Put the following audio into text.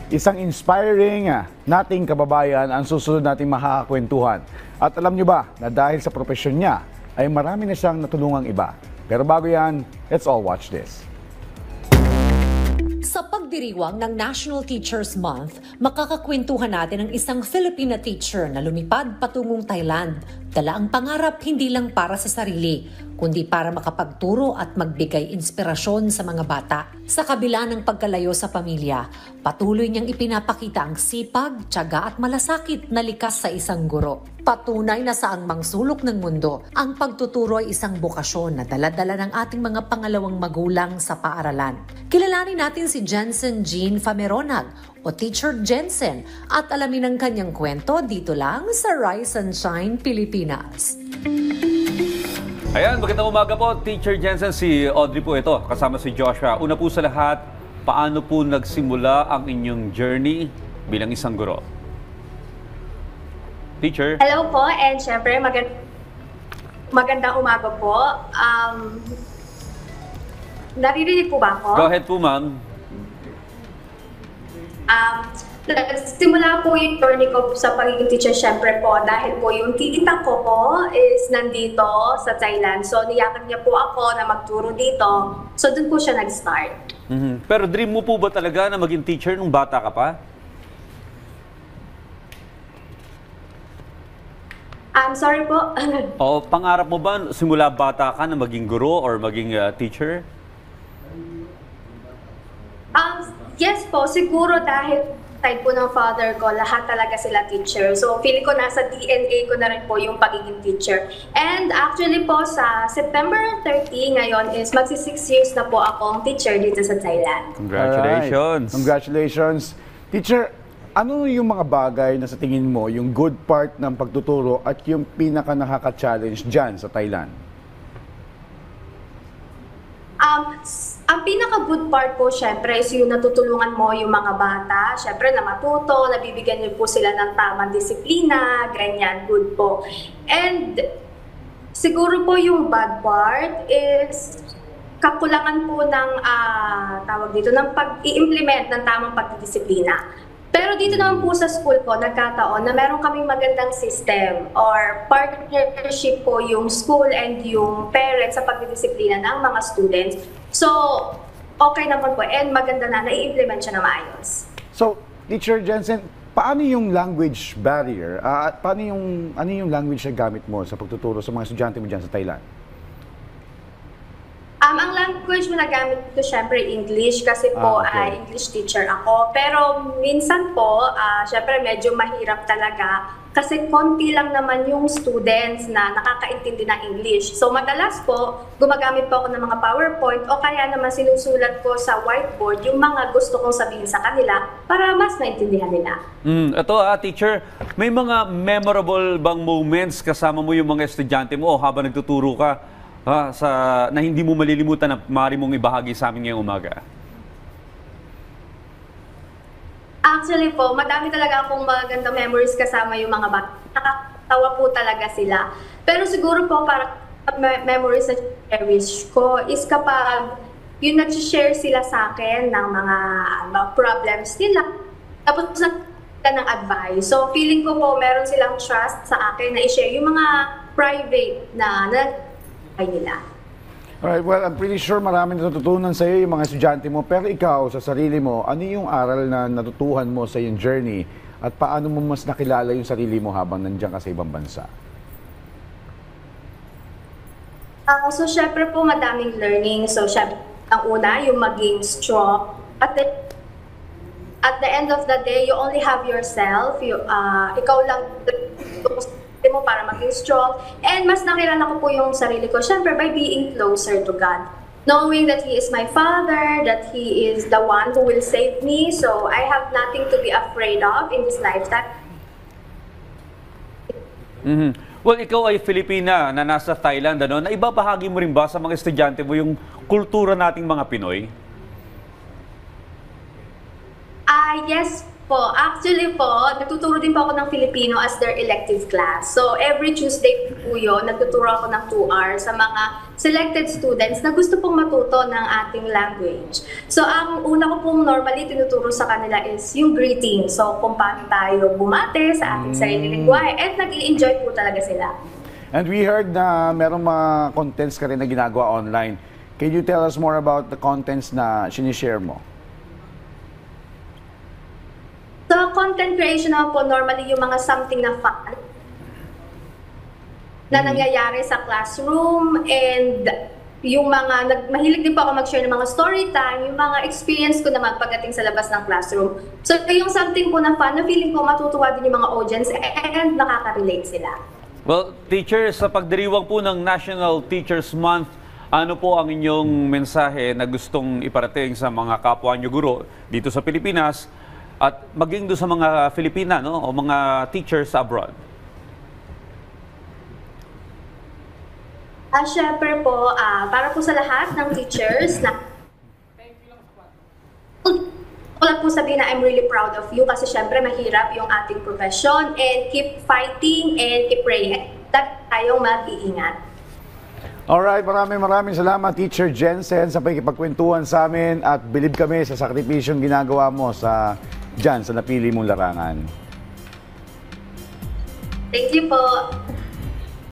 Isang inspiring nating kababayan ang susunod nating makakakwentuhan. At alam nyo ba na dahil sa profesyon niya ay marami na siyang natulungang iba. Pero bago yan, let's all watch this. Sa pagdiriwang ng National Teachers Month, makakakwentuhan natin ang isang Filipina teacher na lumipad patungong Thailand. Dala ang pangarap hindi lang para sa sarili, kundi para makapagturo at magbigay inspirasyon sa mga bata. Sa kabila ng pagkalayo sa pamilya, patuloy niyang ipinapakita ang sipag, tiyaga at malasakit na likas sa isang guro. Patunay na sa angmang sulok ng mundo, ang pagtuturo ay isang bokasyon na dala-dala ng ating mga pangalawang magulang sa paaralan. Kilalanin natin si Jensen Jean Fameronag o Teacher Jensen at alamin ang kanyang kwento dito lang sa Rise and Shine Pilipinas. Ayan, magandang umaga po, Teacher Jensen. Si Audrey po ito, kasama si Joshua. Una po sa lahat, paano po nagsimula ang inyong journey bilang isang guro? Teacher? Hello po, and syempre magandang umaga po. Naririnig po ba ako? Go ahead po, ma'am. Simula po yung journey ko sa pagiging teacher, syempre po, dahil po yung tita ko po is nandito sa Thailand. So, niyakan niya po ako na magturo dito. So, dun po siya nag-start. Pero dream mo po ba talaga na maging teacher nung bata ka pa? Sorry po. O pangarap mo ba simula bata ka na maging guro or maging teacher? Yes po, siguro dahil side po ng father ko, lahat talaga sila teacher. So, feeling ko nasa DNA ko na rin po yung pagiging teacher. And actually po, sa September 30 ngayon is magsi 6 years na po akong teacher dito sa Thailand. Congratulations! Alright. Congratulations! Teacher, ano yung mga bagay na sa tingin mo yung good part ng pagtuturo at yung pinaka nakaka-challenge dyan sa Thailand? Ang pinaka-good part po, syempre, is yung natutulungan mo yung mga bata. Syempre, na matuto, nabibigyan niyo po sila ng tamang disiplina, ganyan, good po. And siguro po yung bad part is kakulangan po ng, tawag dito, ng pag-i-implement ng tamang pagdidisiplina. Pero dito naman po sa school ko, nagkataon na meron kaming magandang system or partnership po yung school and yung parents sa pagdidisiplina ng mga students. So, okay naman po and maganda na i-implement siya na maayos. So, Teacher Jensen, paano yung language barrier? Ano yung language na gamit mo sa pagtuturo sa mga estudyante mo dyan sa Thailand? Ang language mo na gamit ko, syempre, English kasi po okay. English teacher ako. Pero minsan po, syempre medyo mahirap talaga kasi konti lang naman yung students na nakakaintindi ng English. So madalas po, gumagamit po ako ng mga PowerPoint o kaya naman sinusulat ko sa whiteboard yung mga gusto kong sabihin sa kanila para mas naintindihan nila. Ito teacher, may mga memorable bang moments kasama mo yung mga estudyante mo o habang nagtuturo ka? Na hindi mo malilimutan na maaari mong ibahagi sa amin ngayong umaga? Actually po, madami talaga akong magandang memories kasama yung mga bata. Nakakatawa po talaga sila. Pero siguro po para memories na cherish ko is kapag yung nag-share sila sa akin ng mga problems nila. Tapos ng advice. So feeling ko po meron silang trust sa akin na i-share yung mga private na nila. Alright, well, I'm pretty sure marami natutunan sa iyo yung mga estudyante mo. Pero ikaw, sa sarili mo, ano yung aral na natutuhan mo sa iyong journey at paano mo mas nakilala yung sarili mo habang nandiyan ka sa ibang bansa? So, syempre po, madaming learning. So, syempre, ang una, yung maging strong. At the end of the day, you only have yourself. Ikaw lang mo para maging strong. And mas nakilala ko po yung sarili ko, syempre, by being closer to God. Knowing that He is my Father, that He is the one who will save me. So, I have nothing to be afraid of in this lifetime. Well, ikaw ay Filipina na nasa Thailand, ano? Naibabahagi mo rin ba sa mga estudyante mo yung kultura nating mga Pinoy? Yes Po, actually po, nagtuturo din po ako ng Filipino as their elective class. So every Tuesday po yun, nagtuturo ako ng 2 hours sa mga selected students na gusto pong matuto ng ating language. So ang una ko pong normally tinuturo sa kanila is yung greeting. So kung paano tayo bumate sa ating sariling lingwahe at nag-i-enjoy po talaga sila. And we heard na merong mga contents ka rin na ginagawa online. Can you tell us more about the contents na sinishare mo? So, content creation naman po, normally yung mga something na fun na nangyayari sa classroom, and yung mga, mahilig din po ako mag-share ng mga story time, yung mga experience ko naman pagdating sa labas ng classroom. So, yung something po na fun, na feeling ko matutuwa din yung mga audience and nakaka-relate sila. Well, teacher, sa pagdiriwang po ng National Teachers Month, ano po ang inyong mensahe na gustong iparating sa mga kapwa nyo guro dito sa Pilipinas at maging doon sa mga Filipina, no, o mga teachers abroad? Syempre po, para po sa lahat ng teachers na ulat po sabihin na I'm really proud of you kasi syempre mahirap yung ating profession, and keep fighting and keep praying. Tayong mag-iingat. Alright, maraming salamat Teacher Jensen sa pagkipagkwentuhan sa amin at bilib kami sa sakripisyong ginagawa mo sa napili mong larangan. Thank you po.